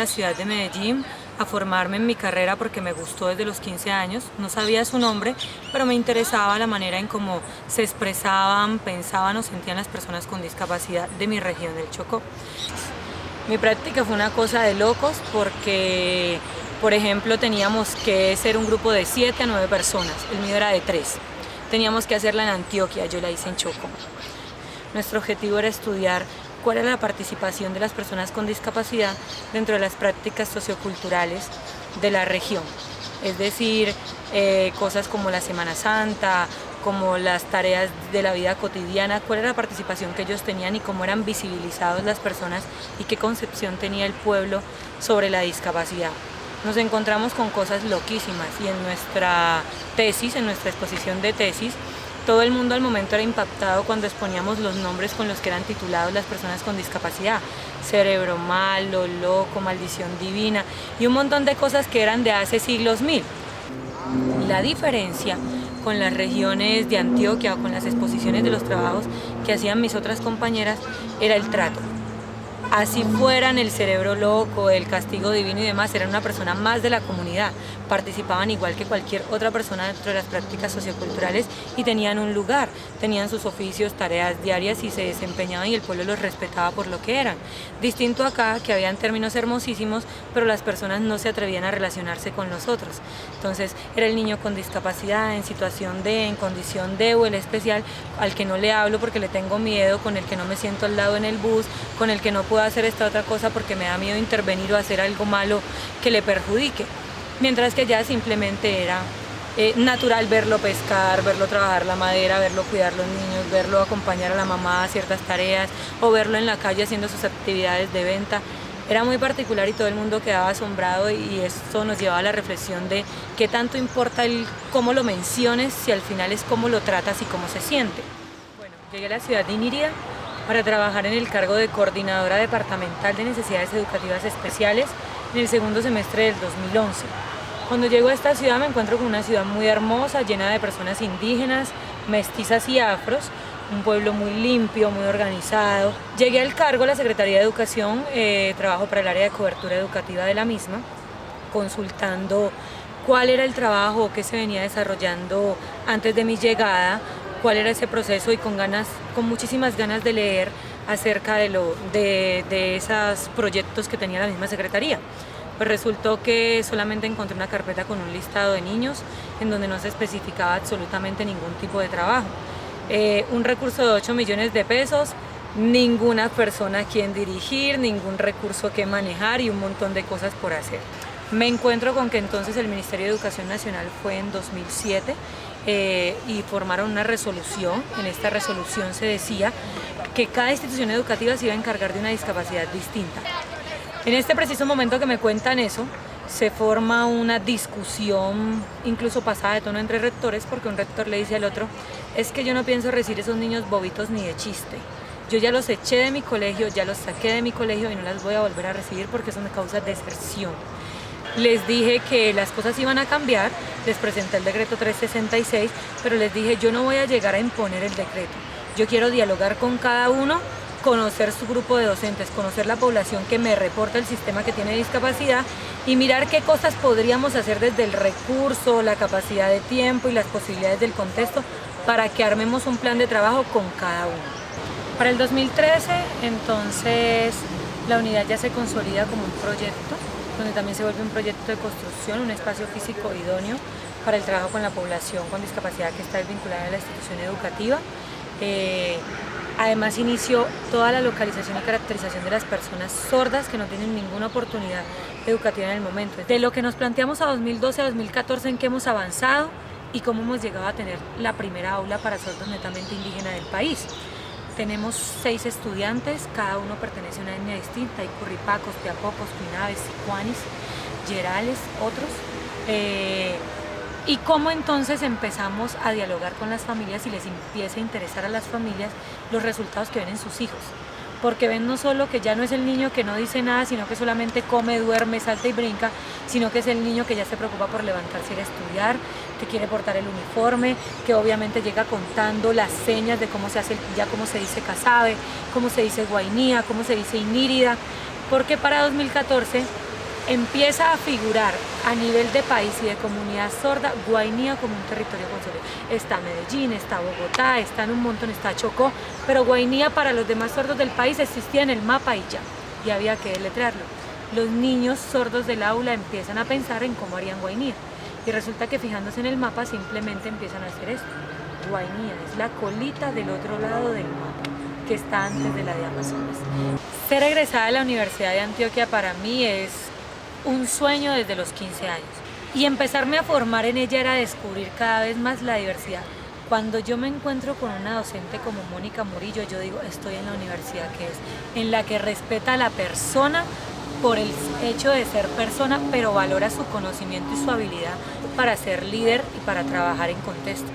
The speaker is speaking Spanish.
ciudad de Medellín a formarme en mi carrera porque me gustó desde los 15 años. No sabía su nombre, pero me interesaba la manera en cómo se expresaban, pensaban o sentían las personas con discapacidad de mi región del Chocó. Mi práctica fue una cosa de locos porque, por ejemplo, teníamos que ser un grupo de 7 a 9 personas, el mío era de 3. Teníamos que hacerla en Antioquia, yo la hice en Chocó. Nuestro objetivo era estudiar cuál era la participación de las personas con discapacidad dentro de las prácticas socioculturales de la región. Es decir, cosas como la Semana Santa, como las tareas de la vida cotidiana, cuál era la participación que ellos tenían y cómo eran visibilizados las personas y qué concepción tenía el pueblo sobre la discapacidad. Nos encontramos con cosas loquísimas y en nuestra tesis, en nuestra exposición de tesis, todo el mundo al momento era impactado cuando exponíamos los nombres con los que eran titulados las personas con discapacidad. Cerebro malo, loco, maldición divina y un montón de cosas que eran de hace siglos mil. La diferencia con las regiones de Antioquia o con las exposiciones de los trabajos que hacían mis otras compañeras era el trato. Así fueran el cerebro loco, el castigo divino y demás, eran una persona más de la comunidad, participaban igual que cualquier otra persona dentro de las prácticas socioculturales y tenían un lugar, tenían sus oficios, tareas diarias y se desempeñaban y el pueblo los respetaba por lo que eran. Distinto acá, que habían términos hermosísimos, pero las personas no se atrevían a relacionarse con los otros. Entonces era el niño con discapacidad, en situación de, en condición de o el especial, al que no le hablo porque le tengo miedo, con el que no me siento al lado en el bus, con el que no puedo hacer esta otra cosa porque me da miedo intervenir o hacer algo malo que le perjudique. Mientras que ya simplemente era natural verlo pescar, verlo trabajar la madera, verlo cuidar los niños, verlo acompañar a la mamá a ciertas tareas o verlo en la calle haciendo sus actividades de venta. Era muy particular y todo el mundo quedaba asombrado y esto nos llevaba a la reflexión de qué tanto importa el cómo lo menciones si al final es cómo lo tratas y cómo se siente. Bueno, llegué a la ciudad de Inírida para trabajar en el cargo de coordinadora departamental de necesidades educativas especiales en el segundo semestre del 2011. Cuando llego a esta ciudad me encuentro con una ciudad muy hermosa, llena de personas indígenas, mestizas y afros, un pueblo muy limpio, muy organizado. Llegué al cargo de la Secretaría de Educación, trabajo para el área de cobertura educativa de la misma, consultando cuál era el trabajo que se venía desarrollando antes de mi llegada, cuál era ese proceso y con muchísimas ganas de leer acerca de esos proyectos que tenía la misma Secretaría. Pues resultó que solamente encontré una carpeta con un listado de niños en donde no se especificaba absolutamente ningún tipo de trabajo. Un recurso de 8 millones de pesos, ninguna persona a quien dirigir, ningún recurso que manejar y un montón de cosas por hacer. Me encuentro con que entonces el Ministerio de Educación Nacional fue en 2007 y formaron una resolución. En esta resolución se decía que cada institución educativa se iba a encargar de una discapacidad distinta. En este preciso momento que me cuentan eso, se forma una discusión incluso pasada de tono entre rectores porque un rector le dice al otro, es que yo no pienso recibir esos niños bobitos ni de chiste. Yo ya los eché de mi colegio, ya los saqué de mi colegio y no las voy a volver a recibir porque eso me causa deserción. Les dije que las cosas iban a cambiar, les presenté el decreto 366, pero les dije yo no voy a llegar a imponer el decreto. Yo quiero dialogar con cada uno, conocer su grupo de docentes, conocer la población que me reporta el sistema que tiene discapacidad y mirar qué cosas podríamos hacer desde el recurso, la capacidad de tiempo y las posibilidades del contexto para que armemos un plan de trabajo con cada uno. Para el 2013, entonces, la unidad ya se consolida como un proyecto, donde también se vuelve un proyecto de construcción, un espacio físico idóneo para el trabajo con la población con discapacidad que está vinculada a la institución educativa. Además inició toda la localización y caracterización de las personas sordas que no tienen ninguna oportunidad educativa en el momento. De lo que nos planteamos a 2012 a 2014 en qué hemos avanzado y cómo hemos llegado a tener la primera aula para sordos netamente indígena del país. Tenemos 6 estudiantes, cada uno pertenece a una etnia distinta, hay curripacos, teapocos, cuinaves, sicuanis, yerales, otros. Y cómo entonces empezamos a dialogar con las familias y les empieza a interesar a las familias los resultados que ven en sus hijos. Porque ven no solo que ya no es el niño que no dice nada, sino que solamente come, duerme, salta y brinca, sino que es el niño que ya se preocupa por levantarse y ir a estudiar, que quiere portar el uniforme, que obviamente llega contando las señas de cómo se hace, ya cómo se dice casabe, cómo se dice guainía, cómo se dice inírida, porque para 2014 empieza a figurar a nivel de país y de comunidad sorda Guainía como un territorio consolidado. Está Medellín, está Bogotá, están un montón, está Chocó, pero Guainía para los demás sordos del país existía en el mapa y ya, y había que deletrearlo. Los niños sordos del aula empiezan a pensar en cómo harían Guainía, y resulta que fijándose en el mapa simplemente empiezan a hacer esto. Guainía es la colita del otro lado del mapa, que está antes de la de Amazonas. Ser egresada de la Universidad de Antioquia para mí es un sueño desde los 15 años. Y empezarme a formar en ella era descubrir cada vez más la diversidad. Cuando yo me encuentro con una docente como Mónica Murillo, yo digo, estoy en la universidad que es, en la que respeta a la persona por el hecho de ser persona, pero valora su conocimiento y su habilidad para ser líder y para trabajar en contexto.